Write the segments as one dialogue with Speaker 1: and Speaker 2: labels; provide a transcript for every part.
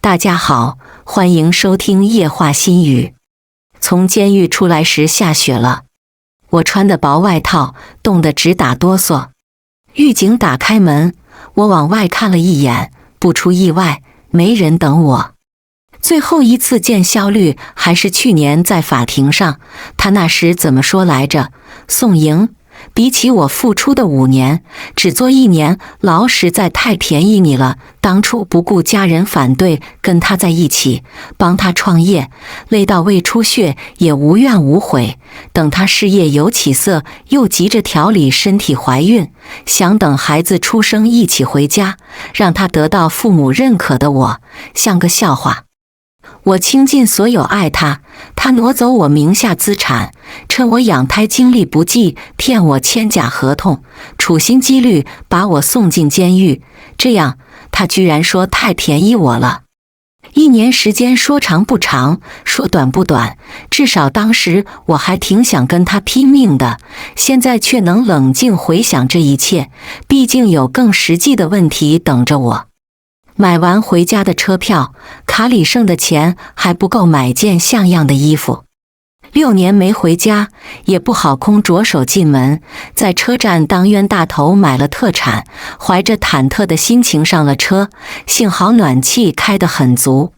Speaker 1: 大家好，欢迎收听夜话心语。从监狱出来时下雪了，我穿的薄外套冻得直打哆嗦。狱警打开门，我往外看了一眼，不出意外，没人等我。最后一次见肖律还是去年在法庭上，他那时怎么说来着？宋莹，比起我付出的5年，只坐1年牢实在太便宜你了。当初不顾家人反对，跟他在一起，帮他创业，累到胃出血也无怨无悔。等他事业有起色，又急着调理身体怀孕，想等孩子出生一起回家，让他得到父母认可的我，像个笑话。我倾尽所有爱他，他挪走我名下资产，趁我养胎精力不济，骗我签假合同，处心积虑把我送进监狱。这样，他居然说太便宜我了。1年时间说长不长，说短不短，至少当时我还挺想跟他拼命的，现在却能冷静回想这一切，毕竟有更实际的问题等着我。买完回家的车票，卡里剩的钱还不够买件像样的衣服。6年没回家，也不好空着手进门，在车站当冤大头买了特产，怀着忐忑的心情上了车，幸好暖气开得很足。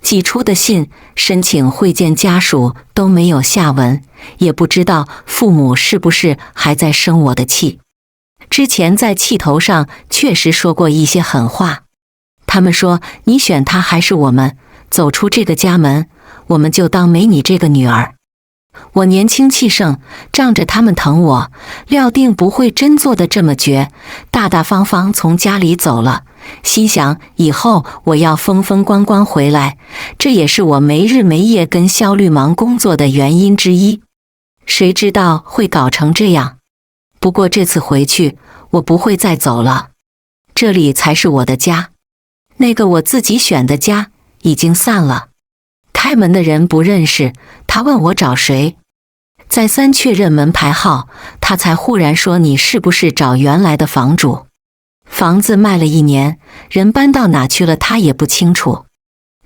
Speaker 1: 寄出的信、申请会见家属都没有下文，也不知道父母是不是还在生我的气。之前在气头上确实说过一些狠话。他们说你选他还是我们，走出这个家门，我们就当没你这个女儿。我年轻气盛，仗着他们疼我，料定不会真做得这么绝，大大方方从家里走了，心想以后我要风风光光回来，这也是我没日没夜跟肖律忙工作的原因之一。谁知道会搞成这样？不过这次回去，我不会再走了，这里才是我的家。那个我自己选的家已经散了，开门的人不认识，他问我找谁，再三确认门牌号，他才忽然说你是不是找原来的房主？房子卖了1年，人搬到哪去了他也不清楚。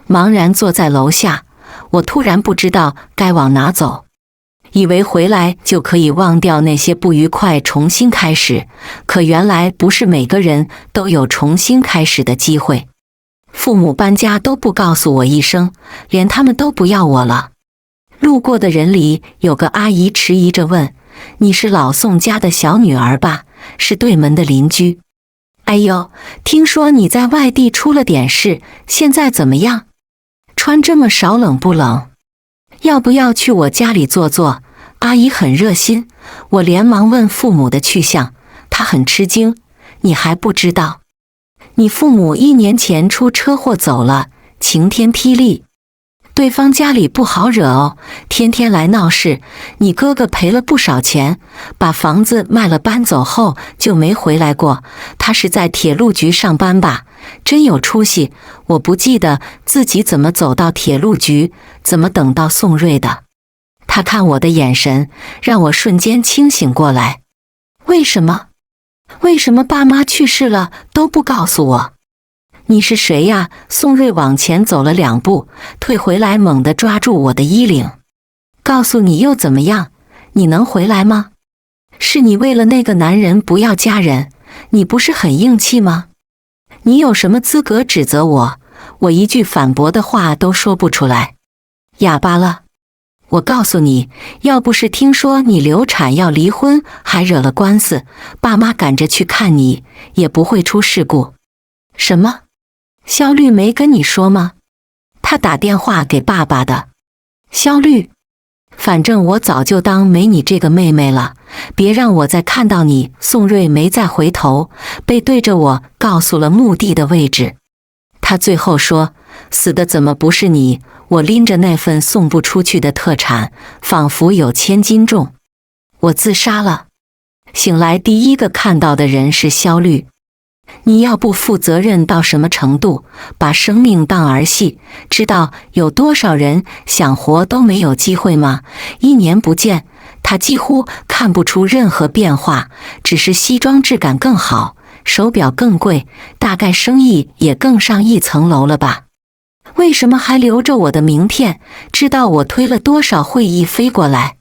Speaker 1: 茫然坐在楼下，我突然不知道该往哪走，以为回来就可以忘掉那些不愉快，重新开始，可原来不是每个人都有重新开始的机会。父母搬家都不告诉我一声，连他们都不要我了。路过的人里有个阿姨迟疑着问，你是老宋家的小女儿吧？是对门的邻居。哎呦，听说你在外地出了点事，现在怎么样？穿这么少冷不冷？要不要去我家里坐坐？阿姨很热心，我连忙问父母的去向，她很吃惊，你还不知道？你父母1年前出车祸走了，晴天霹雳。对方家里不好惹哦，天天来闹事，你哥哥赔了不少钱，把房子卖了搬走后就没回来过。他是在铁路局上班吧？真有出息，我不记得自己怎么走到铁路局，怎么等到宋瑞的。他看我的眼神，让我瞬间清醒过来。为什么爸妈去世了都不告诉我？你是谁呀？宋瑞往前走了2步，退回来猛地抓住我的衣领。告诉你又怎么样？你能回来吗？是你为了那个男人不要家人，你不是很硬气吗？你有什么资格指责我？我一句反驳的话都说不出来。哑巴了。我告诉你，要不是听说你流产要离婚，还惹了官司，爸妈赶着去看你，也不会出事故。什么？肖律没跟你说吗？他打电话给爸爸的。肖律，反正我早就当没你这个妹妹了，别让我再看到你。宋瑞没再回头，背对着我告诉了墓地的位置。他最后说，死的怎么不是你？我拎着那份送不出去的特产，仿佛有1000斤重。我自杀了。醒来第一个看到的人是肖律。你要不负责任到什么程度，把生命当儿戏，知道有多少人想活都没有机会吗？1年不见，他几乎看不出任何变化，只是西装质感更好，手表更贵，大概生意也更上一层楼了吧。为什么还留着我的名片？知道我推了多少会议飞过来？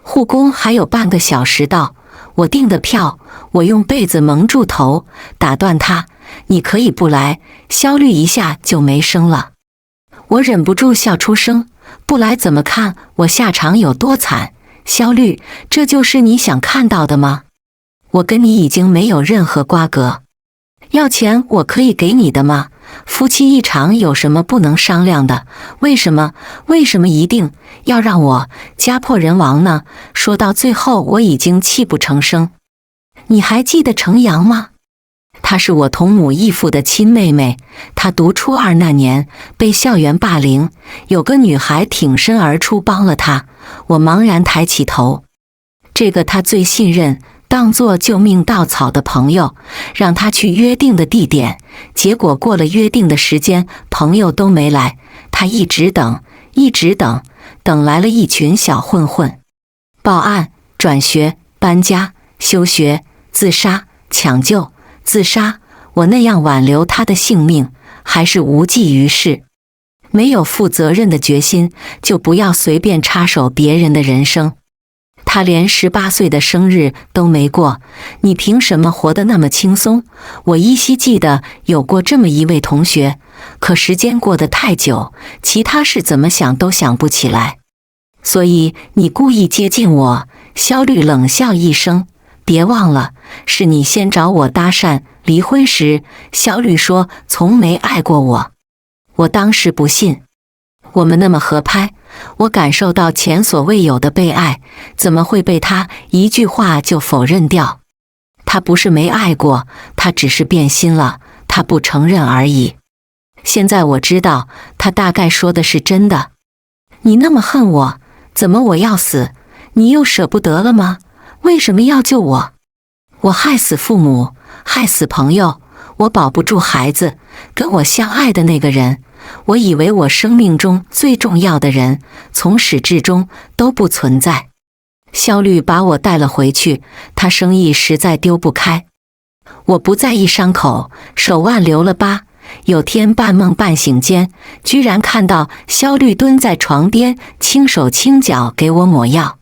Speaker 1: 护工还有半个小时到，我订的票。我用被子蒙住头，打断他：你可以不来。肖律一下就没声了。我忍不住笑出声，不来怎么看我下场有多惨？肖律，这就是你想看到的吗？我跟你已经没有任何瓜葛，要钱我可以给你的吗？夫妻一场有什么不能商量的？为什么一定要让我家破人亡呢？说到最后我已经泣不成声。你还记得程阳吗？她是我同母异父的亲妹妹，她读初二那年被校园霸凌，有个女孩挺身而出帮了她。我茫然抬起头，这个她最信任，当作救命稻草的朋友，让他去约定的地点，结果过了约定的时间，朋友都没来，他一直等，等来了一群小混混，报案、转学、搬家、休学、自杀、抢救、自杀。我那样挽留他的性命，还是无济于事。没有负责任的决心，就不要随便插手别人的人生。他连18岁的生日都没过，你凭什么活得那么轻松？我依稀记得有过这么一位同学，可时间过得太久，其他事怎么想都想不起来。所以你故意接近我。肖律冷笑一声，别忘了，是你先找我搭讪。离婚时，肖律说从没爱过我。我当时不信，我们那么合拍，我感受到前所未有的被爱，怎么会被他一句话就否认掉？他不是没爱过，他只是变心了，他不承认而已。现在我知道，他大概说的是真的。你那么恨我，怎么我要死，你又舍不得了吗？为什么要救我？我害死父母，害死朋友，我保不住孩子，跟我相爱的那个人，我以为我生命中最重要的人，从始至终都不存在。肖律把我带了回去，他生意实在丢不开。我不在意伤口，手腕留了疤。有天半梦半醒间，居然看到肖律蹲在床边，轻手轻脚给我抹药。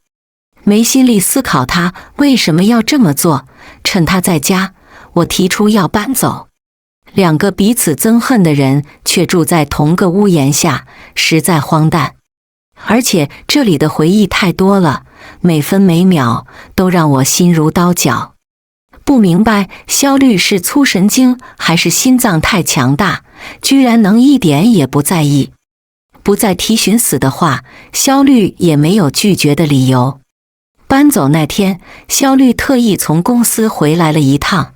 Speaker 1: 没心力思考他为什么要这么做，趁他在家，我提出要搬走。两个彼此憎恨的人却住在同个屋檐下，实在荒诞。而且这里的回忆太多了，每分每秒都让我心如刀绞。不明白肖律是粗神经还是心脏太强大，居然能一点也不在意。不再提寻死的话，肖律也没有拒绝的理由。搬走那天，肖律特意从公司回来了一趟。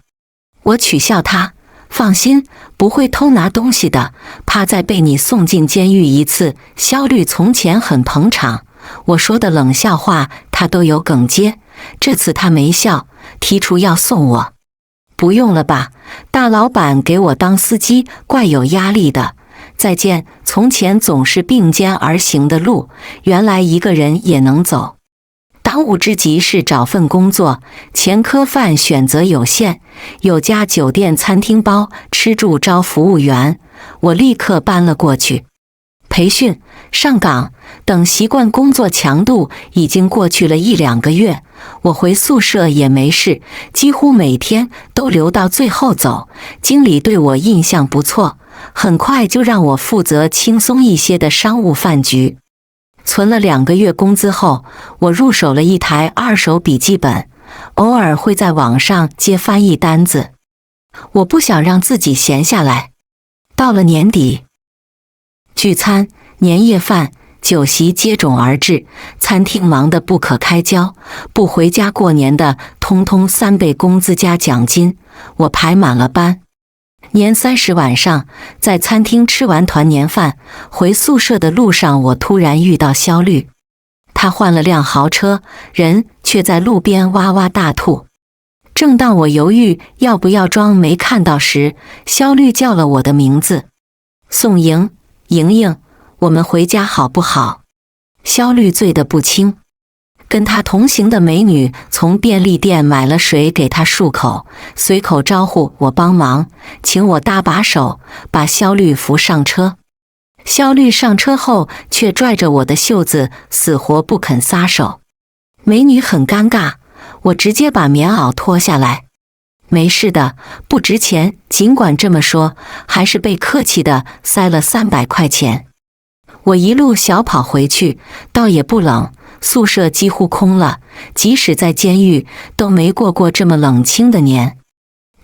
Speaker 1: 我取笑他，放心，不会偷拿东西的，怕再被你送进监狱一次。肖律从前很捧场，我说的冷笑话他都有哽接，这次他没笑，提出要送我。不用了吧，大老板给我当司机怪有压力的。再见，从前总是并肩而行的路，原来一个人也能走。当务之急是找份工作，前科犯选择有限，有家酒店餐厅包吃住招服务员，我立刻搬了过去。培训、上岗等习惯工作强度已经过去了1-2个月，我回宿舍也没事，几乎每天都留到最后走。经理对我印象不错，很快就让我负责轻松一些的商务饭局。存了2个月工资后，我入手了一台2手笔记本，偶尔会在网上接翻译单子。我不想让自己闲下来。到了年底，聚餐、年夜饭、酒席接踵而至，餐厅忙得不可开交，不回家过年的通通3倍工资加奖金，我排满了班。年30晚上，在餐厅吃完团年饭，回宿舍的路上，我突然遇到肖律。他换了辆豪车，人却在路边哇哇大吐。正当我犹豫要不要装没看到时，肖律叫了我的名字：宋莹，莹莹，我们回家好不好？肖律醉得不轻。跟他同行的美女从便利店买了水给他漱口，随口招呼我帮忙，请我搭把手，把肖律扶上车。肖律上车后却拽着我的袖子，死活不肯撒手。美女很尴尬，我直接把棉袄脱下来。没事的，不值钱。尽管这么说，还是被客气的塞了300块钱。我一路小跑回去，倒也不冷，宿舍几乎空了，即使在监狱都没过过这么冷清的年。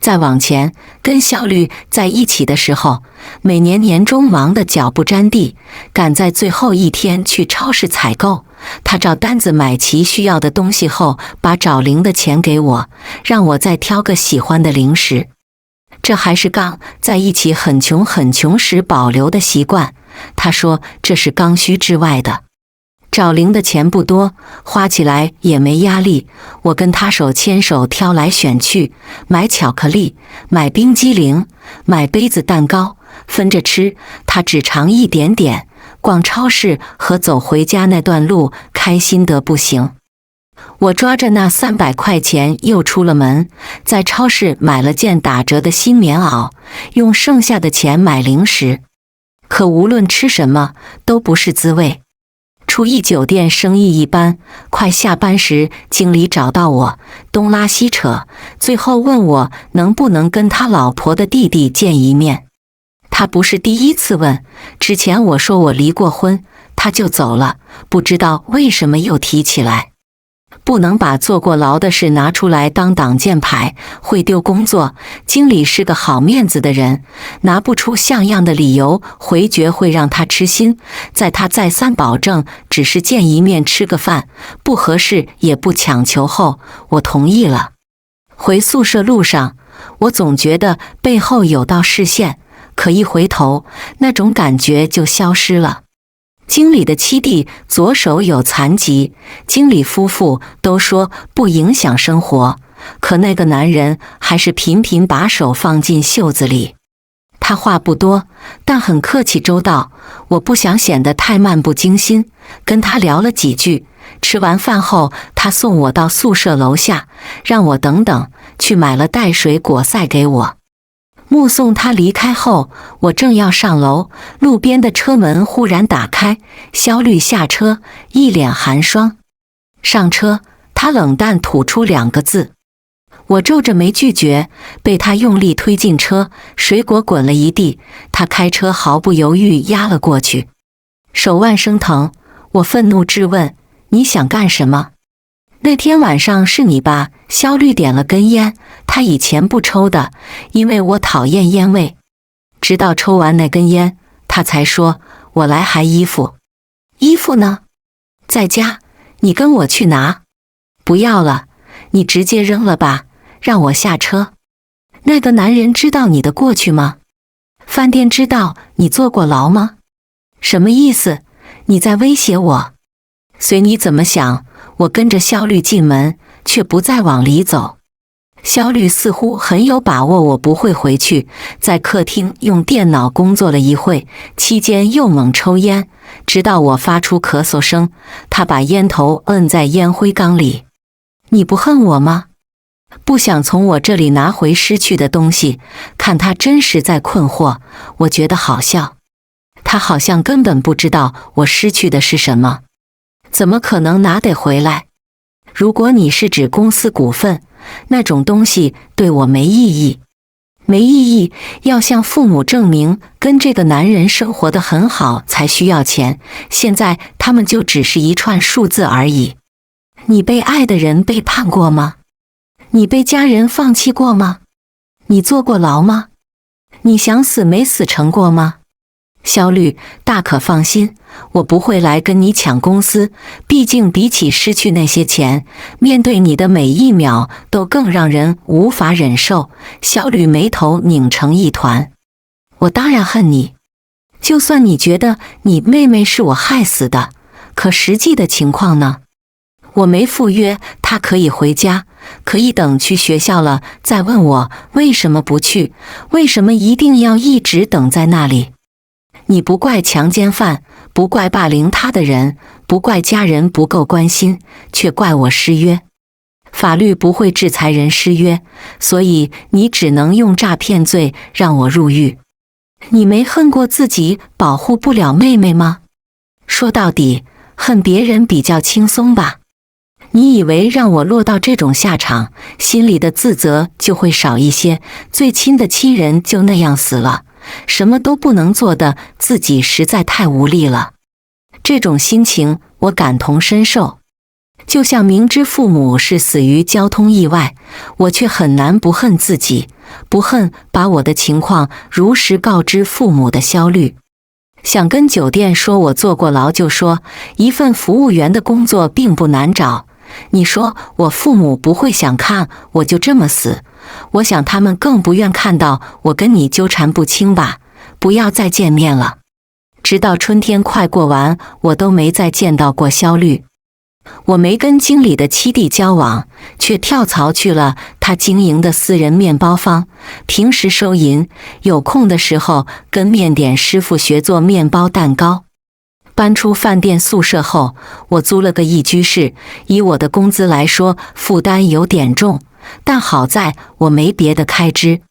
Speaker 1: 再往前，跟肖律在一起的时候，每年年终忙得脚不沾地，赶在最后一天去超市采购。他照单子买齐需要的东西后，把找零的钱给我，让我再挑个喜欢的零食。这还是刚在一起很穷时保留的习惯，他说这是刚需之外的。找零的钱不多，花起来也没压力。我跟他手牵手挑来选去，买巧克力，买冰激凌，买杯子蛋糕，分着吃。他只尝一点点。逛超市和走回家那段路，开心得不行。我抓着那300块钱又出了门，在超市买了件打折的新棉袄，用剩下的钱买零食。可无论吃什么都不是滋味。初一酒店生意一般，快下班时，经理找到我，东拉西扯，最后问我能不能跟他老婆的弟弟见一面。他不是第一次问，之前我说我离过婚，他就走了，不知道为什么又提起来。不能把坐过牢的事拿出来当挡箭牌，会丢工作。经理是个好面子的人，拿不出像样的理由回绝会让他吃心。在他再三保证只是见一面吃个饭，不合适也不强求后，我同意了。回宿舍路上，我总觉得背后有道视线，可一回头，那种感觉就消失了。经理的七弟左手有残疾，经理夫妇都说不影响生活，可那个男人还是频频把手放进袖子里。他话不多，但很客气周到，我不想显得太漫不经心，跟他聊了几句。吃完饭后，他送我到宿舍楼下，让我等等，去买了袋水果塞给我。目送他离开后，我正要上楼，路边的车门忽然打开，肖律下车，一脸寒霜。上车，他冷淡吐出2个字。我皱着眉拒绝，被他用力推进车，水果滚了一地，他开车毫不犹豫压了过去，手腕生疼。我愤怒质问：你想干什么？那天晚上是你吧？肖律点了根烟，他以前不抽的，因为我讨厌烟味。直到抽完那根烟，他才说：我来还衣服。衣服呢？在家，你跟我去拿。不要了，你直接扔了吧，让我下车。那个男人知道你的过去吗？饭店知道你坐过牢吗？什么意思？你在威胁我？随你怎么想。我跟着肖律进门，却不再往里走。肖律似乎很有把握我不会回去，在客厅用电脑工作了一会，期间又猛抽烟，直到我发出咳嗽声，他把烟头摁在烟灰缸里。你不恨我吗？不想从我这里拿回失去的东西。看他真实在困惑，我觉得好笑。他好像根本不知道我失去的是什么。怎么可能拿得回来？如果你是指公司股份，那种东西对我没意义。没意义，要向父母证明跟这个男人生活得很好才需要钱，现在他们就只是一串数字而已。你被爱的人背叛过吗？你被家人放弃过吗？你坐过牢吗？你想死没死成过吗？肖律，大可放心，我不会来跟你抢公司，毕竟比起失去那些钱，面对你的每一秒都更让人无法忍受。肖律眉头拧成一团。我当然恨你，就算你觉得你妹妹是我害死的，可实际的情况呢？我没赴约，她可以回家，可以等去学校了再问我为什么不去，为什么一定要一直等在那里。你不怪强奸犯，不怪霸凌他的人，不怪家人不够关心，却怪我失约。法律不会制裁人失约，所以你只能用诈骗罪让我入狱。你没恨过自己保护不了妹妹吗？说到底，恨别人比较轻松吧。你以为让我落到这种下场，心里的自责就会少一些？最亲的亲人就那样死了，什么都不能做的自己实在太无力了。这种心情我感同身受。就像明知父母是死于交通意外，我却很难不恨自己，不恨把我的情况如实告知父母的肖律。想跟酒店说我坐过牢就说，一份服务员的工作并不难找。你说我父母不会想看我就这么死，我想他们更不愿看到我跟你纠缠不清吧，不要再见面了。直到春天快过完，我都没再见到过肖律。我没跟经理的七弟交往，却跳槽去了他经营的私人面包坊，平时收银，有空的时候跟面点师傅学做面包蛋糕。搬出饭店宿舍后，我租了个一居室，以我的工资来说，负担有点重，但好在我没别的开支。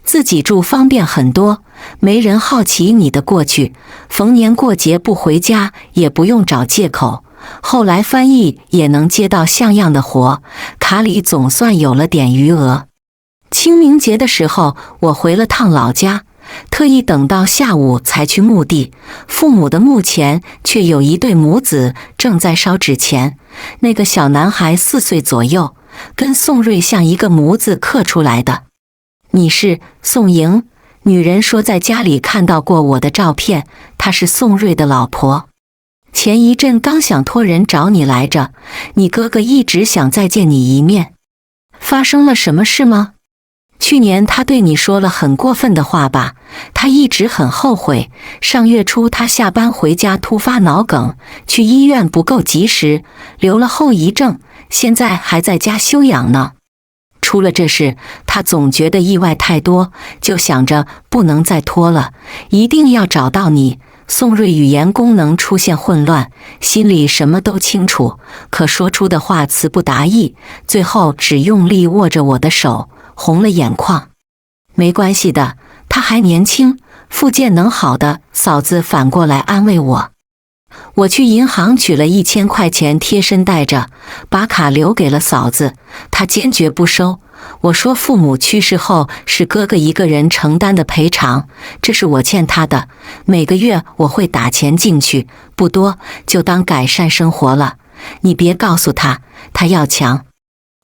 Speaker 1: 自己住方便很多，没人好奇你的过去，逢年过节不回家也不用找借口。后来翻译也能接到像样的活，卡里总算有了点余额。清明节的时候，我回了趟老家，特意等到下午才去墓地。父母的墓前却有一对母子正在烧纸钱，那个小男孩4岁左右，跟宋瑞像一个模子刻出来的。你是宋莹？女人说在家里看到过我的照片，她是宋瑞的老婆。前一阵刚想托人找你来着，你哥哥一直想再见你一面。发生了什么事吗？去年他对你说了很过分的话吧？他一直很后悔。上月初他下班回家突发脑梗，去医院不够及时，留了后遗症，现在还在家休养呢。出了这事，他总觉得意外太多，就想着不能再拖了，一定要找到你。宋瑞语言功能出现混乱，心里什么都清楚，可说出的话词不达意，最后只用力握着我的手，红了眼眶。没关系的，他还年轻，复健能好的。嫂子反过来安慰我。我去银行取了1000块钱贴身带着，把卡留给了嫂子，她坚决不收。我说父母去世后是哥哥一个人承担的赔偿，这是我欠他的，每个月我会打钱进去，不多，就当改善生活了。你别告诉他，他要强。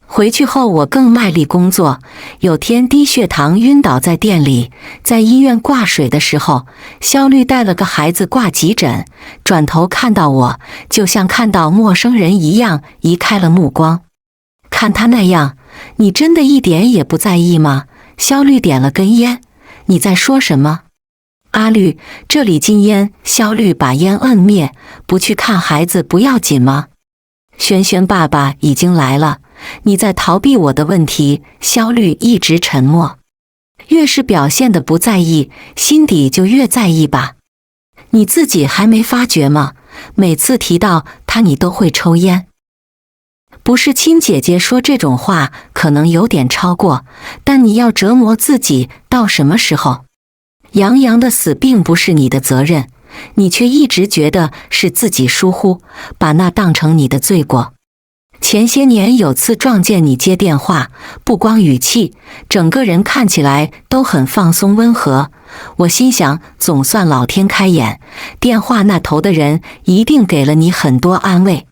Speaker 1: 回去后我更卖力工作，有天低血糖晕倒在店里，在医院挂水的时候，肖律带了个孩子挂急诊，转头看到我，就像看到陌生人一样移开了目光。看他那样，你真的一点也不在意吗？肖律点了根烟，你在说什么？阿律，这里禁烟。肖律把烟摁灭，不去看孩子不要紧吗？轩轩爸爸已经来了，你在逃避我的问题。肖律一直沉默，越是表现得不在意，心底就越在意吧。你自己还没发觉吗？每次提到他，你都会抽烟。不是亲姐姐说这种话可能有点超过，但你要折磨自己到什么时候？杨洋的死并不是你的责任，你却一直觉得是自己疏忽，把那当成你的罪过。前些年有次撞见你接电话，不光语气，整个人看起来都很放松温和。我心想，总算老天开眼，电话那头的人一定给了你很多安慰。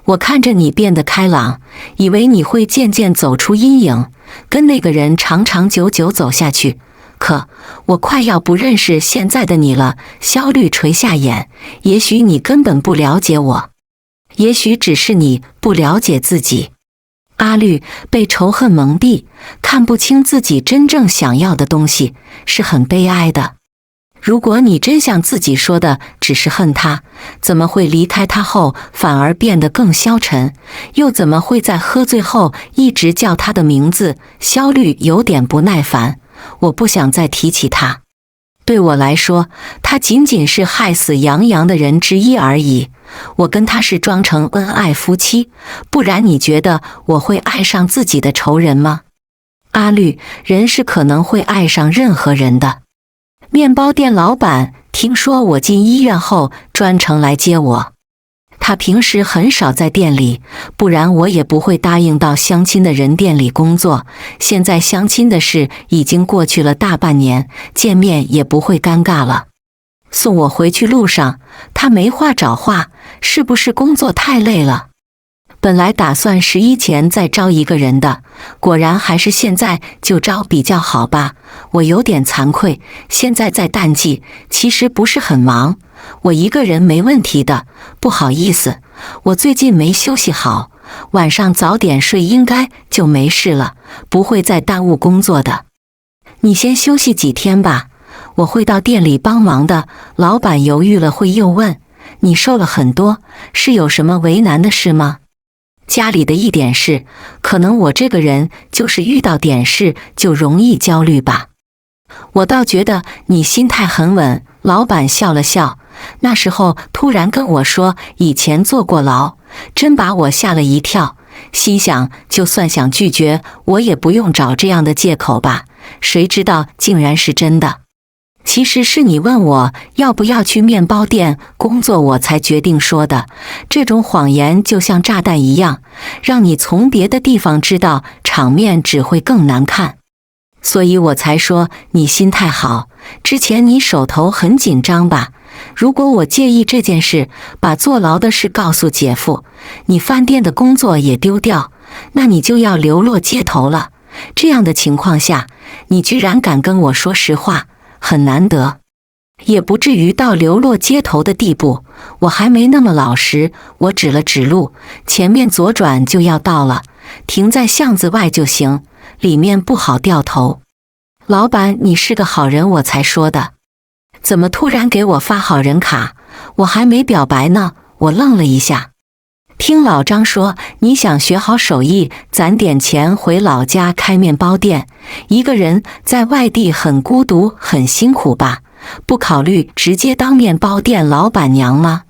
Speaker 1: 我看着你变得开朗，以为你会渐渐走出阴影，跟那个人长长久久走下去。可我快要不认识现在的你了。肖律垂下眼，也许你根本不了解我，也许只是你不了解自己。阿律被仇恨蒙蔽，看不清自己真正想要的东西，是很悲哀的。如果你真像自己说的只是恨他，怎么会离开他后反而变得更消沉？又怎么会在喝醉后一直叫他的名字？肖律有点不耐烦，我不想再提起他。对我来说，他仅仅是害死杨洋的人之一而已。我跟他是装成恩爱夫妻，不然你觉得我会爱上自己的仇人吗？阿律，人是可能会爱上任何人的。面包店老板听说我进医院后，专程来接我。他平时很少在店里，不然我也不会答应到相亲的人店里工作。现在相亲的事已经过去了大半年，见面也不会尴尬了。送我回去路上，他没话找话，是不是工作太累了？本来打算11前再招一个人的，果然还是现在就招比较好吧。我有点惭愧，现在在淡季，其实不是很忙，我一个人没问题的。不好意思，我最近没休息好，晚上早点睡应该就没事了，不会再耽误工作的。你先休息几天吧，我会到店里帮忙的。老板犹豫了会又问，你瘦了很多，是有什么为难的事吗？家里的一点事，可能我这个人就是遇到点事就容易焦虑吧。我倒觉得你心态很稳。老板笑了笑，那时候突然跟我说以前坐过牢，真把我吓了一跳。心想就算想拒绝，我也不用找这样的借口吧。谁知道竟然是真的。其实是你问我要不要去面包店工作，我才决定说的。这种谎言就像炸弹一样，让你从别的地方知道，场面只会更难看。所以我才说你心态好。之前你手头很紧张吧？如果我介意这件事，把坐牢的事告诉姐夫，你饭店的工作也丢掉，那你就要流落街头了。这样的情况下，你居然敢跟我说实话，很难得。也不至于到流落街头的地步，我还没那么老实。我指了指路，前面左转就要到了，停在巷子外就行，里面不好掉头。老板，你是个好人，我才说的。怎么突然给我发好人卡？我还没表白呢。我愣了一下。听老张说你想学好手艺，攒点钱回老家开面包店，一个人在外地很孤独很辛苦吧？不考虑直接当面包店老板娘吗？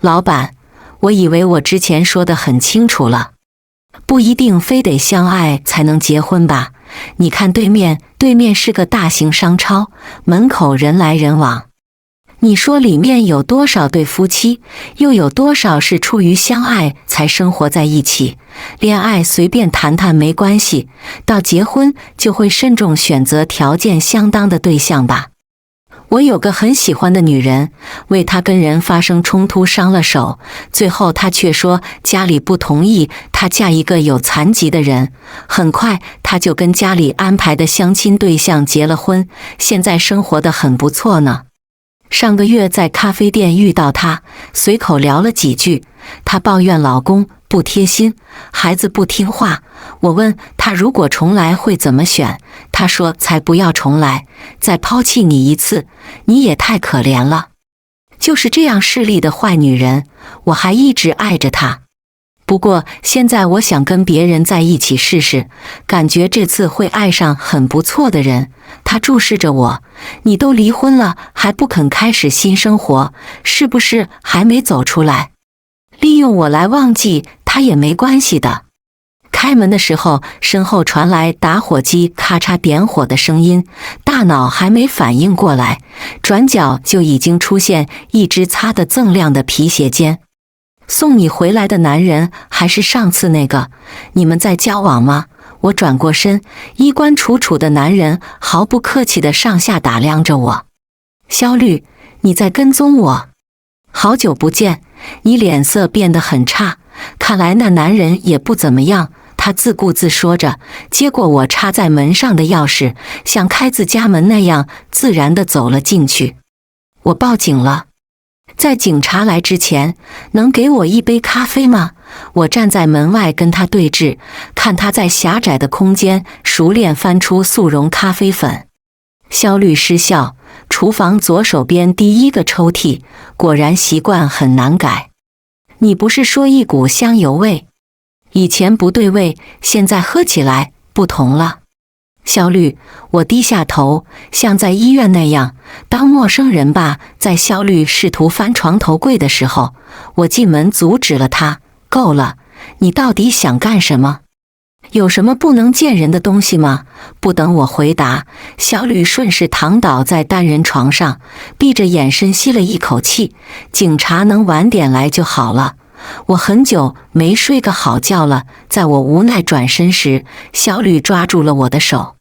Speaker 1: 老板，我以为我之前说得很清楚了，不一定非得相爱才能结婚吧？你看对面是个大型商超，门口人来人往。你说里面有多少对夫妻，又有多少是出于相爱才生活在一起？恋爱随便谈谈没关系，到结婚就会慎重选择条件相当的对象吧。我有个很喜欢的女人，为她跟人发生冲突伤了手，最后她却说家里不同意她嫁一个有残疾的人。很快她就跟家里安排的相亲对象结了婚，现在生活得很不错呢。上个月在咖啡店遇到她，随口聊了几句，她抱怨老公不贴心，孩子不听话。我问她如果重来会怎么选，她说才不要重来，再抛弃你一次，你也太可怜了。就是这样势利的坏女人，我还一直爱着她。不过现在我想跟别人在一起试试，感觉这次会爱上很不错的人。他注视着我，你都离婚了还不肯开始新生活，是不是还没走出来？利用我来忘记他也没关系的。开门的时候，身后传来打火机咔嚓点火的声音，大脑还没反应过来，转角就已经出现一只擦得锃亮的皮鞋尖。送你回来的男人还是上次那个？你们在交往吗？我转过身，衣冠楚楚的男人毫不客气地上下打量着我。萧绿，你在跟踪我？好久不见，你脸色变得很差，看来那男人也不怎么样。他自顾自说着，接过我插在门上的钥匙，像开自家门那样自然地走了进去。我报警了。在警察来之前，能给我一杯咖啡吗？我站在门外跟他对峙，看他在狭窄的空间熟练翻出速溶咖啡粉。萧律失笑，厨房左手边第一个抽屉，果然习惯很难改。你不是说一股香油味？以前不对味，现在喝起来不同了。萧律，我低下头，像在医院那样当陌生人吧。在萧律试图翻床头柜的时候，我进门阻止了他。够了，你到底想干什么？有什么不能见人的东西吗？不等我回答，小吕顺势躺倒在单人床上，闭着眼深吸了一口气。警察能晚点来就好了。我很久没睡个好觉了。在我无奈转身时，小吕抓住了我的手。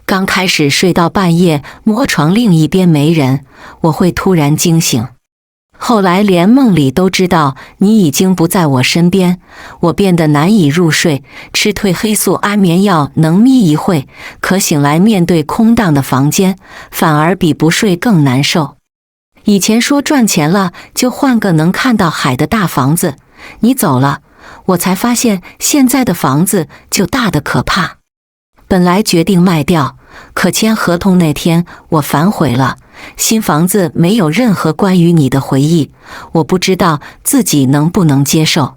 Speaker 1: 刚开始睡到半夜，摸床另一边没人，我会突然惊醒。后来连梦里都知道你已经不在我身边，我变得难以入睡，吃褪黑素安眠药能眯一会，可醒来面对空荡的房间，反而比不睡更难受。以前说赚钱了就换个能看到海的大房子，你走了，我才发现现在的房子就大得可怕。本来决定卖掉，可签合同那天我反悔了。新房子没有任何关于你的回忆，我不知道自己能不能接受。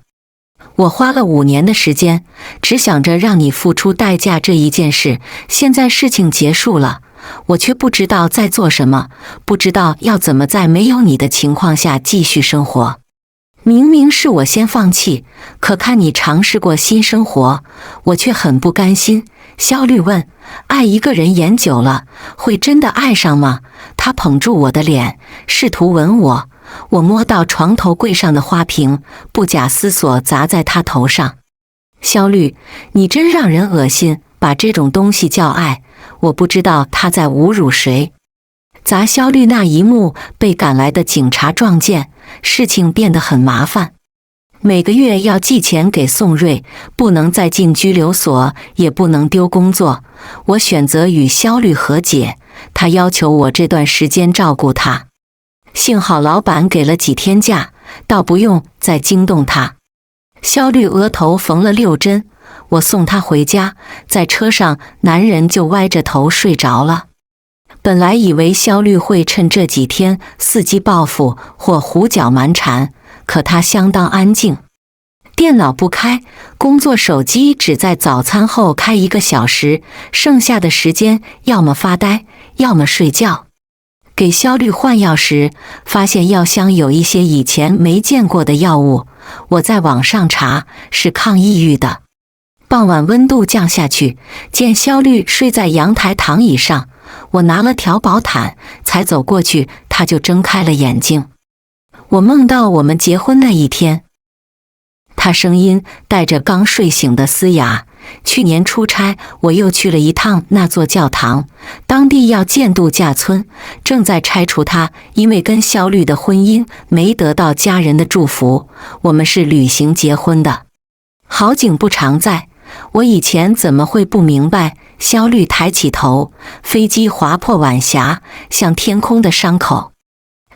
Speaker 1: 我花了5年的时间，只想着让你付出代价这一件事，现在事情结束了，我却不知道在做什么，不知道要怎么在没有你的情况下继续生活。明明是我先放弃，可看你尝试过新生活，我却很不甘心。肖律问，爱一个人演久了，会真的爱上吗？他捧住我的脸，试图吻我。我摸到床头柜上的花瓶，不假思索砸在他头上。肖律，你真让人恶心，把这种东西叫爱，我不知道他在侮辱谁。砸肖律那一幕被赶来的警察撞见，事情变得很麻烦。每个月要寄钱给宋瑞，不能再进拘留所，也不能丢工作。我选择与肖律和解，他要求我这段时间照顾他。幸好老板给了几天假，倒不用再惊动他。肖律额头缝了6针，我送他回家，在车上男人就歪着头睡着了。本来以为肖律会趁这几天伺机报复或胡搅蛮缠，可他相当安静。电脑不开，工作手机只在早餐后开1个小时，剩下的时间要么发呆，要么睡觉。给肖律换药时，发现药箱有一些以前没见过的药物，我在网上查，是抗抑郁的。傍晚温度降下去，见肖律睡在阳台躺椅上，我拿了条薄毯，才走过去，他就睁开了眼睛。我梦到我们结婚那一天。他声音带着刚睡醒的嘶哑。去年出差，我又去了一趟那座教堂，当地要建度假村，正在拆除它，因为跟肖律的婚姻没得到家人的祝福，我们是旅行结婚的。好景不常在，我以前怎么会不明白？肖律抬起头，飞机划破晚霞，像天空的伤口。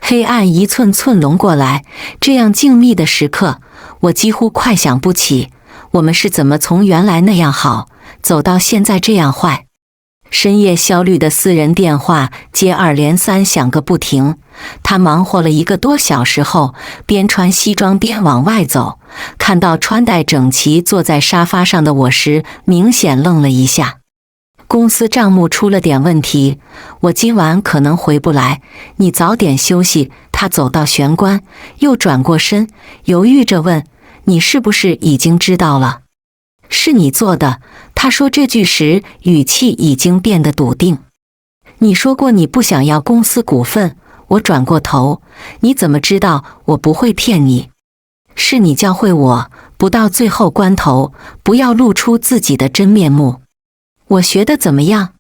Speaker 1: 黑暗一寸寸笼过来，这样静谧的时刻，我几乎快想不起，我们是怎么从原来那样好，走到现在这样坏。深夜肖律的私人电话接二连三响个不停，他忙活了1个多小时后，边穿西装边往外走，看到穿戴整齐坐在沙发上的我时，明显愣了一下。公司账目出了点问题，我今晚可能回不来，你早点休息。他走到玄关，又转过身，犹豫着问，你是不是已经知道了？是你做的。他说这句时语气已经变得笃定。你说过你不想要公司股份。我转过头，你怎么知道我不会骗你？是你教会我，不到最后关头，不要露出自己的真面目。我学得怎么样？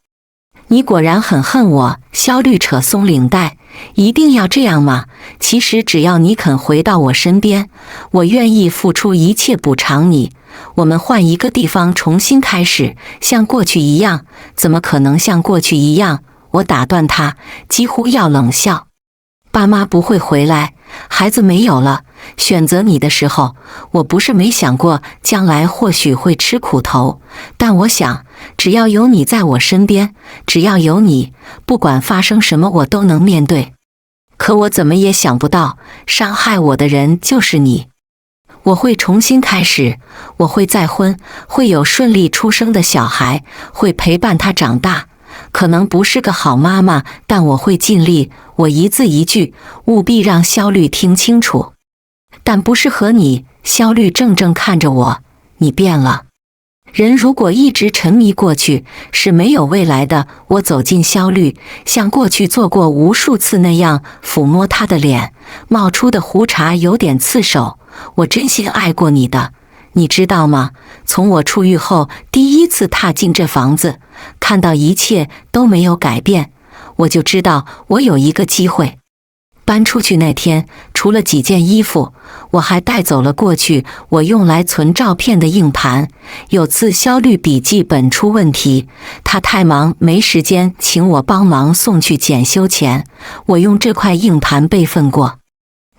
Speaker 1: 你果然很恨我。肖律扯松领带，一定要这样吗？其实只要你肯回到我身边，我愿意付出一切补偿你。我们换一个地方重新开始，像过去一样。怎么可能像过去一样？我打断他，几乎要冷笑。爸妈不会回来，孩子没有了。选择你的时候，我不是没想过将来或许会吃苦头，但我想，只要有你在我身边，只要有你，不管发生什么我都能面对。可我怎么也想不到，伤害我的人就是你。我会重新开始，我会再婚，会有顺利出生的小孩，会陪伴他长大。可能不是个好妈妈，但我会尽力。我一字一句，务必让肖律听清楚。但不是和你。肖律怔怔看着我，你变了。人如果一直沉迷过去，是没有未来的。我走进萧律，像过去做过无数次那样抚摸他的脸，冒出的胡茬有点刺手。我真心爱过你的，你知道吗？从我出狱后第一次踏进这房子，看到一切都没有改变，我就知道我有一个机会。搬出去那天，除了几件衣服，我还带走了过去我用来存照片的硬盘。有次萧律笔记本出问题，他太忙没时间请我帮忙送去检修前，我用这块硬盘备份过。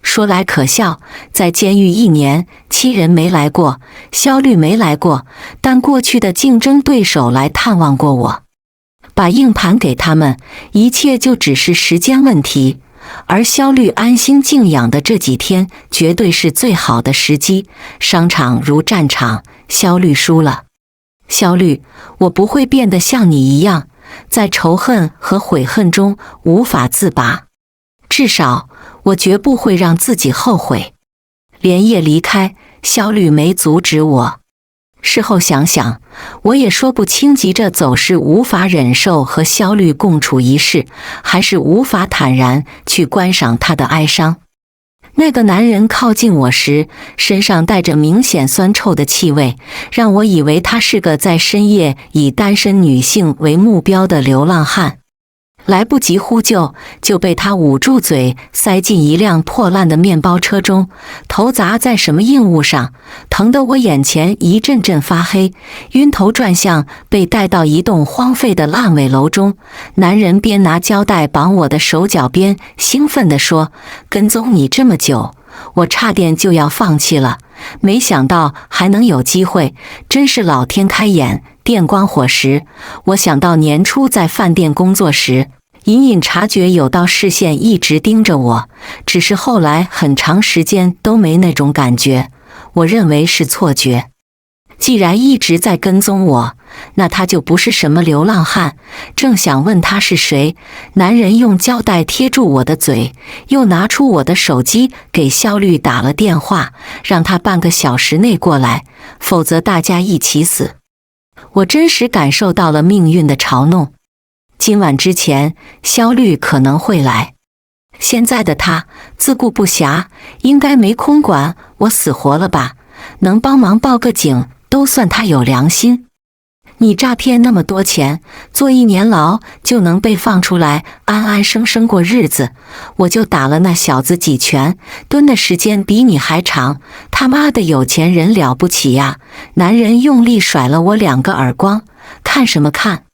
Speaker 1: 说来可笑，在监狱1年，7人没来过，萧律没来过，但过去的竞争对手来探望过我。把硬盘给他们，一切就只是时间问题。而萧律安心静养的这几天，绝对是最好的时机。商场如战场，萧律输了。萧律，我不会变得像你一样，在仇恨和悔恨中无法自拔。至少，我绝不会让自己后悔。连夜离开，萧律没阻止我。事后想想，我也说不清急着走是无法忍受和萧律共处一室，还是无法坦然去观赏他的哀伤。那个男人靠近我时，身上带着明显酸臭的气味，让我以为他是个在深夜以单身女性为目标的流浪汉。来不及呼救，就被他捂住嘴，塞进一辆破烂的面包车中，头砸在什么硬物上，疼得我眼前一阵阵发黑，晕头转向，被带到一栋荒废的烂尾楼中。男人边拿胶带绑我的手脚边兴奋地说：“跟踪你这么久，我差点就要放弃了，没想到还能有机会，真是老天开眼，电光火石。”我想到年初在饭店工作时，隐隐察觉有道视线一直盯着我，只是后来很长时间都没那种感觉，我认为是错觉。既然一直在跟踪我，那他就不是什么流浪汉。正想问他是谁，男人用胶带贴住我的嘴，又拿出我的手机给萧律打了电话，让他半个小时内过来，否则大家一起死。我真实感受到了命运的嘲弄。今晚之前，萧律可能会来。现在的他自顾不暇，应该没空管我死活了吧？能帮忙报个警，都算他有良心。你诈骗那么多钱，坐1年牢就能被放出来，安安生生过日子。我就打了那小子几拳，蹲的时间比你还长。他妈的有钱人了不起呀！男人用力甩了我2个耳光。看什么看？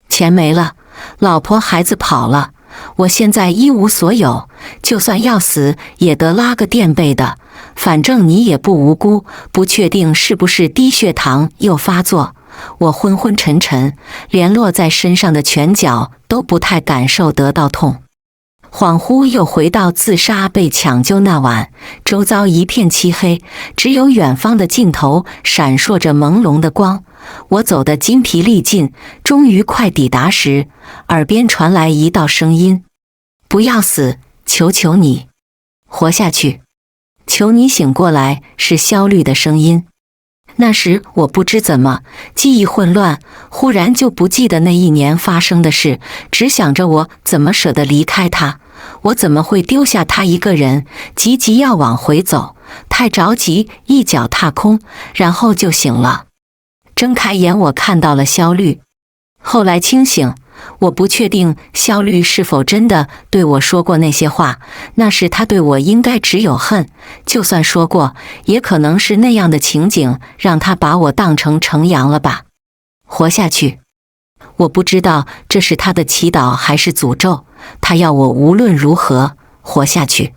Speaker 1: 钱没了，老婆孩子跑了，我现在一无所有，就算要死也得拉个垫背的。反正你也不无辜，不确定是不是低血糖又发作。我昏昏沉沉，连落在身上的拳脚都不太感受得到痛。恍惚又回到自杀被抢救那晚，周遭一片漆黑，只有远方的尽头闪烁着朦胧的光。我走得筋疲力尽，终于快抵达时，耳边传来一道声音：“不要死，求求你，活下去，求你醒过来。”是萧律的声音。那时我不知怎么记忆混乱，忽然就不记得那1年发生的事，只想着我怎么舍得离开他，我怎么会丢下他一个人，急急要往回走，太着急，一脚踏空，然后就醒了。睁开眼，我看到了萧律。后来清醒，我不确定萧律是否真的对我说过那些话，那时他对我应该只有恨，就算说过，也可能是那样的情景让他把我当成程阳了吧。活下去，我不知道这是他的祈祷还是诅咒，他要我无论如何活下去。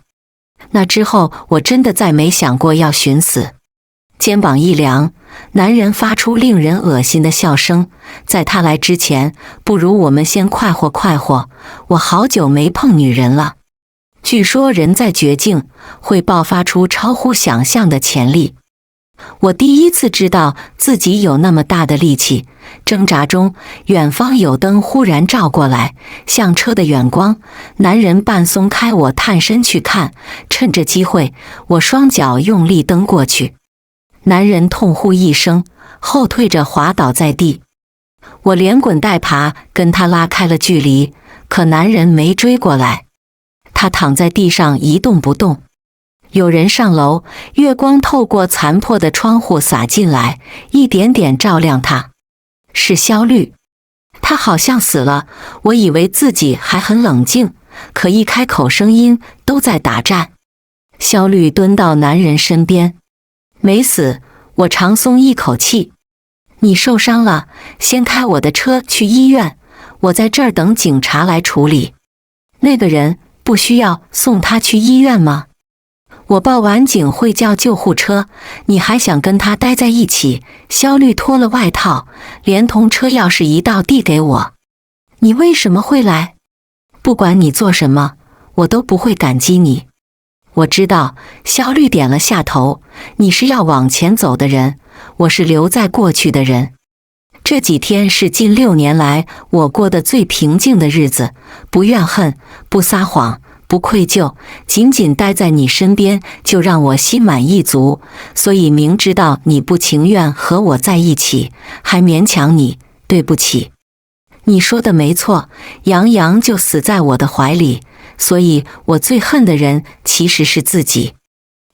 Speaker 1: 那之后我真的再没想过要寻死。肩膀一凉，男人发出令人恶心的笑声。在他来之前，不如我们先快活快活，我好久没碰女人了。据说人在绝境会爆发出超乎想象的潜力。我第一次知道自己有那么大的力气。挣扎中，远方有灯忽然照过来，像车的远光。男人半松开我，探身去看，趁着机会，我双脚用力蹬过去。男人痛呼一声，后退着滑倒在地。我连滚带爬跟他拉开了距离，可男人没追过来。他躺在地上一动不动。有人上楼，月光透过残破的窗户洒进来，一点点照亮他。是萧绿。他好像死了，我以为自己还很冷静，可一开口声音都在打颤。萧绿蹲到男人身边。没死，我长松一口气。你受伤了，先开我的车去医院，我在这儿等警察来处理。那个人不需要送他去医院吗？我报完警会叫救护车，你还想跟他待在一起？萧绿脱了外套，连同车钥匙一道递给我。你为什么会来？不管你做什么，我都不会感激你。我知道，萧绿点了下头。你是要往前走的人，我是留在过去的人。这几天是近6年来我过得最平静的日子，不怨恨，不撒谎，不愧疚，仅仅待在你身边就让我心满意足。所以明知道你不情愿和我在一起，还勉强你，对不起。你说的没错，杨洋就死在我的怀里，所以我最恨的人其实是自己。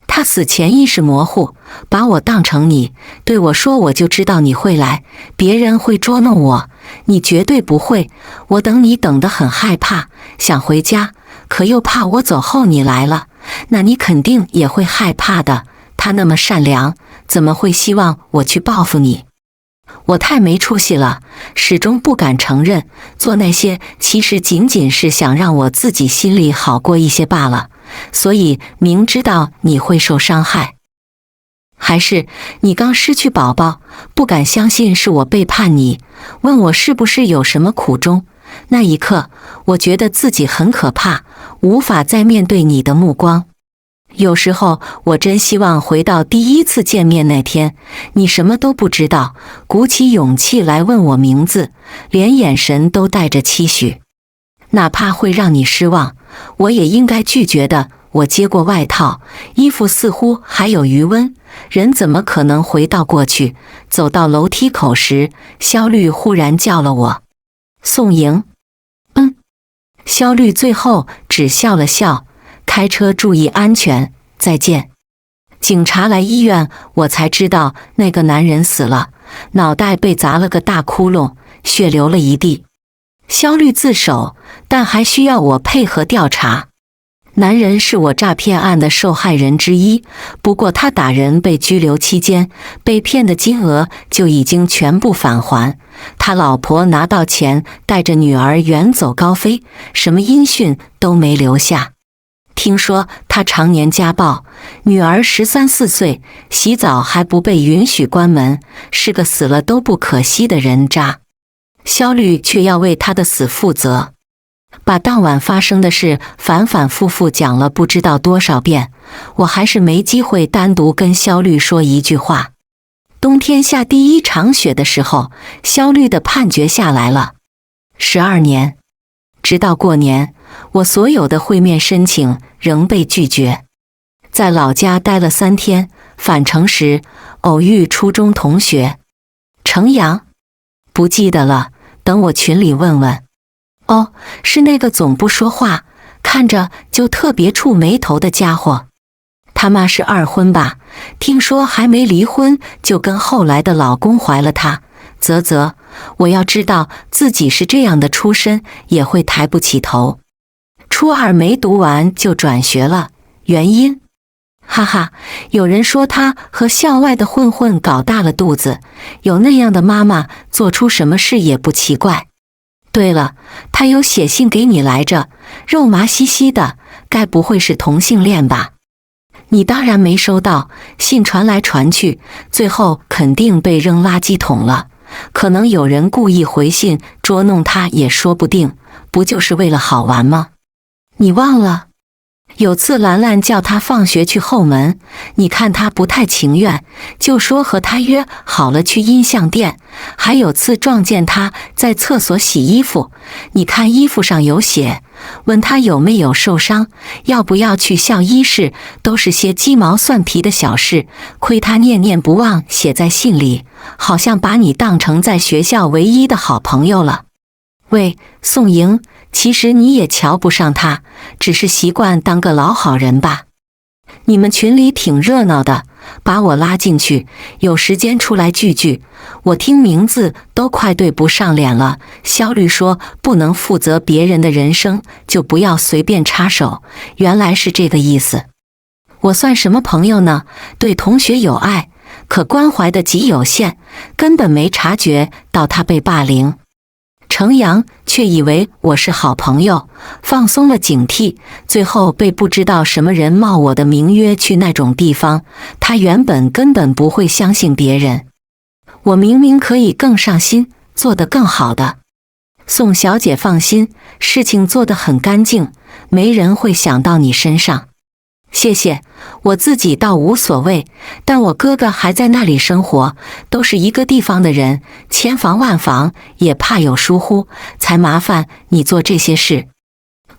Speaker 1: 他死前意识模糊，把我当成你，对我说我就知道你会来，别人会捉弄我，你绝对不会。我等你等得很害怕，想回家，可又怕我走后你来了，那你肯定也会害怕的。他那么善良，怎么会希望我去报复你？我太没出息了，始终不敢承认，做那些其实仅仅是想让我自己心里好过一些罢了。所以明知道你会受伤害。还是你刚失去宝宝，不敢相信是我背叛你，问我是不是有什么苦衷。那一刻，我觉得自己很可怕，无法再面对你的目光。有时候我真希望回到第一次见面那天，你什么都不知道，鼓起勇气来问我名字，连眼神都带着期许。哪怕会让你失望，我也应该拒绝的。我接过外套，衣服似乎还有余温，人怎么可能回到过去？走到楼梯口时，萧绿忽然叫了我：宋莹。萧绿最后只笑了笑，开车注意安全，再见。警察来医院，我才知道那个男人死了，脑袋被砸了个大窟窿，血流了一地。萧绿自首，但还需要我配合调查。男人是我诈骗案的受害人之一，不过他打人被拘留期间，被骗的金额就已经全部返还。他老婆拿到钱，带着女儿远走高飞，什么音讯都没留下。听说他常年家暴，女儿13、14岁，洗澡还不被允许关门，是个死了都不可惜的人渣。萧绿却要为他的死负责，把当晚发生的事反反复复讲了不知道多少遍，我还是没机会单独跟萧绿说一句话。冬天下第一场雪的时候，萧绿的判决下来了，12年。直到过年，我所有的会面申请仍被拒绝。在老家待了3天，返程时偶遇初中同学程阳，不记得了，等我群里问问。哦，是那个总不说话，看着就特别触眉头的家伙。他妈是2婚吧？听说还没离婚就跟后来的老公怀了他。啧，我要知道自己是这样的出身，也会抬不起头。初2没读完就转学了，原因？哈哈，有人说他和校外的混混搞大了肚子，有那样的妈妈做出什么事也不奇怪。对了，他有写信给你来着，肉麻兮兮的，该不会是同性恋吧？你当然没收到，信传来传去，最后肯定被扔垃圾桶了。可能有人故意回信捉弄他也说不定，不就是为了好玩吗？你忘了？有次兰兰叫他放学去后门，你看他不太情愿，就说和他约好了去音像店。还有次撞见他在厕所洗衣服，你看衣服上有血，问他有没有受伤，要不要去校医室，都是些鸡毛蒜皮的小事，亏他念念不忘写在信里，好像把你当成在学校唯一的好朋友了。喂，宋莹，其实你也瞧不上他，只是习惯当个老好人吧。你们群里挺热闹的，把我拉进去，有时间出来聚聚。我听名字都快对不上脸了。肖律说不能负责别人的人生，就不要随便插手，原来是这个意思。我算什么朋友呢？对同学有爱，可关怀的极有限，根本没察觉到他被霸凌。程阳却以为我是好朋友，放松了警惕，最后被不知道什么人冒我的名约去那种地方。他原本根本不会相信别人，我明明可以更上心，做得更好的。宋小姐放心，事情做得很干净，没人会想到你身上。谢谢，我自己倒无所谓，但我哥哥还在那里生活，都是一个地方的人，千防万防，也怕有疏忽，才麻烦你做这些事。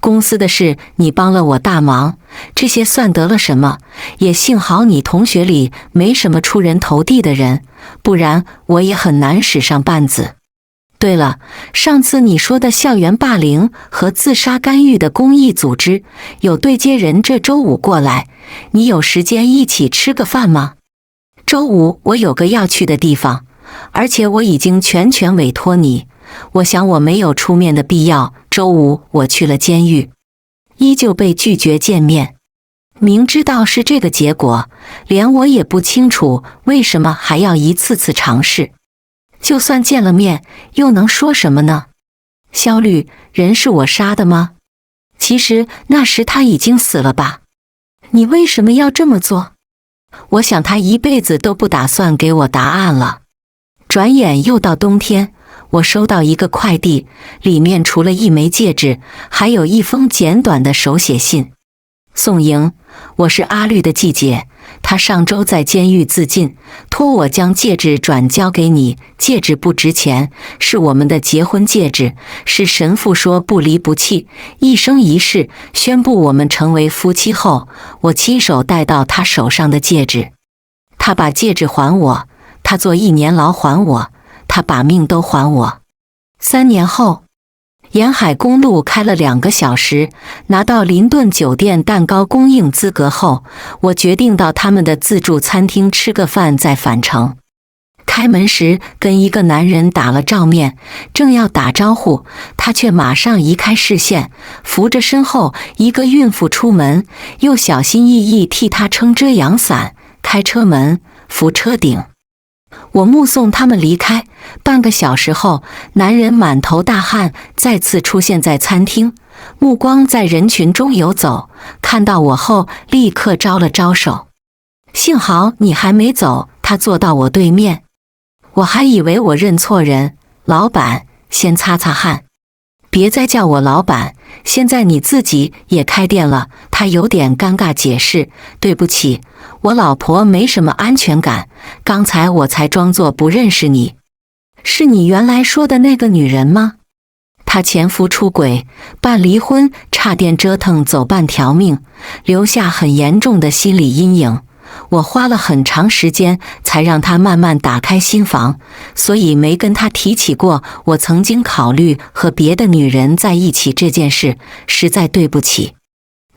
Speaker 1: 公司的事你帮了我大忙，这些算得了什么？也幸好你同学里没什么出人头地的人，不然我也很难使上绊子。对了，上次你说的校园霸凌和自杀干预的公益组织，有对接人这周五过来，你有时间一起吃个饭吗？周五我有个要去的地方，而且我已经全权委托你，我想我没有出面的必要。周五我去了监狱，依旧被拒绝见面。明知道是这个结果，连我也不清楚为什么还要一次次尝试。就算见了面，又能说什么呢？肖律，人是我杀的吗？其实那时他已经死了吧？你为什么要这么做？我想他一辈子都不打算给我答案了。转眼又到冬天，我收到一个快递，里面除了一枚戒指，还有一封简短的手写信。宋莹，我是阿律的季姐，他上周在监狱自尽，托我将戒指转交给你。戒指不值钱，是我们的结婚戒指，是神父说不离不弃，一生一世，宣布我们成为夫妻后，我亲手戴到他手上的戒指。他把戒指还我，他坐1年牢还我，他把命都还我。3年后，沿海公路开了2个小时，拿到林顿酒店蛋糕供应资格后，我决定到他们的自助餐厅吃个饭再返程。开门时跟一个男人打了照面，正要打招呼，他却马上移开视线，扶着身后一个孕妇出门，又小心翼翼替她撑遮阳伞，开车门，扶车顶。我目送他们离开，半个小时后，男人满头大汗再次出现在餐厅，目光在人群中游走，看到我后立刻招了招手。幸好你还没走，他坐到我对面。我还以为我认错人，老板，先擦擦汗。别再叫我老板，现在你自己也开店了。他有点尴尬解释，对不起，我老婆没什么安全感，刚才我才装作不认识你。是你原来说的那个女人吗？她前夫出轨，办离婚，差点折腾走半条命，留下很严重的心理阴影。我花了很长时间才让他慢慢打开心房，所以没跟他提起过我曾经考虑和别的女人在一起这件事，实在对不起。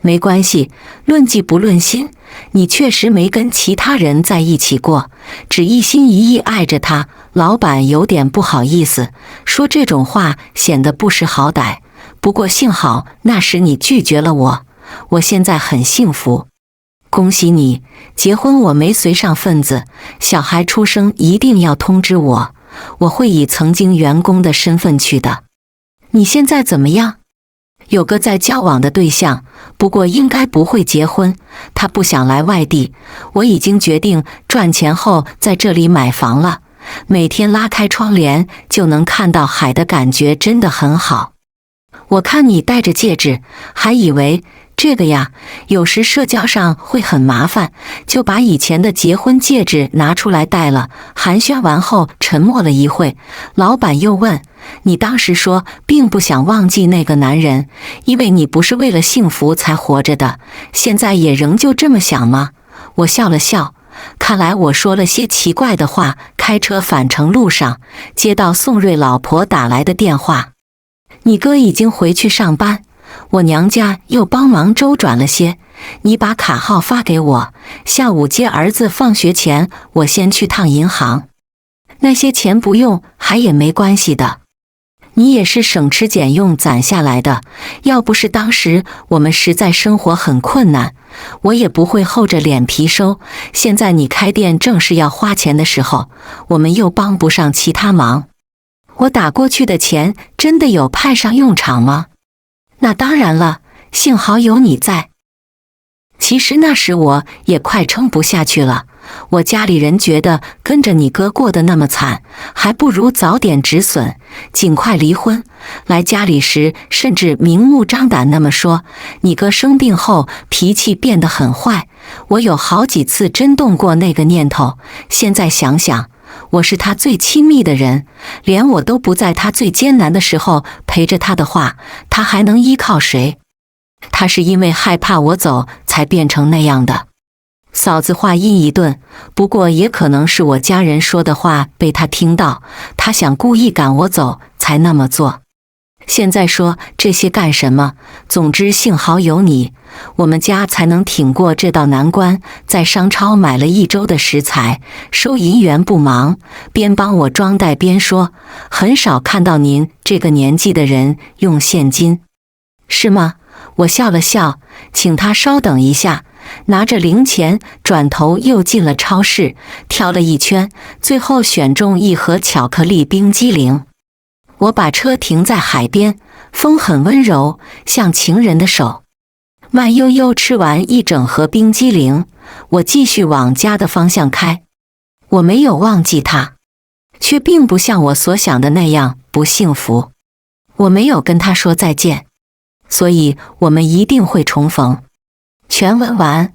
Speaker 1: 没关系，论迹不论心，你确实没跟其他人在一起过，只一心一意爱着他。老板有点不好意思，说这种话显得不识好歹，不过幸好那时你拒绝了我，我现在很幸福。恭喜你，结婚我没随上份子，小孩出生一定要通知我，我会以曾经员工的身份去的。你现在怎么样？有个在交往的对象，不过应该不会结婚，他不想来外地，我已经决定赚钱后在这里买房了，每天拉开窗帘就能看到海的感觉真的很好。我看你戴着戒指，还以为这个呀，有时社交上会很麻烦，就把以前的结婚戒指拿出来戴了。寒暄完后，沉默了一会，老板又问：你当时说并不想忘记那个男人，因为你不是为了幸福才活着的，现在也仍旧这么想吗？我笑了笑，看来我说了些奇怪的话。开车返程路上，接到宋瑞老婆打来的电话，你哥已经回去上班，我娘家又帮忙周转了些，你把卡号发给我，下午接儿子放学前，我先去趟银行。那些钱不用还也没关系的，你也是省吃俭用攒下来的，要不是当时我们实在生活很困难，我也不会厚着脸皮收。现在你开店正是要花钱的时候，我们又帮不上其他忙。我打过去的钱真的有派上用场吗？那当然了，幸好有你在。其实那时我也快撑不下去了，我家里人觉得跟着你哥过得那么惨，还不如早点止损，尽快离婚。来家里时甚至明目张胆那么说，你哥生病后脾气变得很坏，我有好几次真动过那个念头。现在想想，我是他最亲密的人，连我都不在他最艰难的时候陪着他的话，他还能依靠谁？他是因为害怕我走才变成那样的。嫂子话音一顿，不过也可能是我家人说的话被他听到，他想故意赶我走才那么做。现在说这些干什么？总之幸好有你，我们家才能挺过这道难关。在商超买了1周的食材，收银员不忙，边帮我装袋边说，很少看到您这个年纪的人用现金。是吗？我笑了笑，请他稍等一下，拿着零钱转头又进了超市，挑了一圈，最后选中1盒巧克力冰激凌。我把车停在海边，风很温柔，像情人的手。慢悠悠吃完1整盒冰激凌，我继续往家的方向开。我没有忘记他，却并不像我所想的那样不幸福。我没有跟他说再见，所以我们一定会重逢。全文完。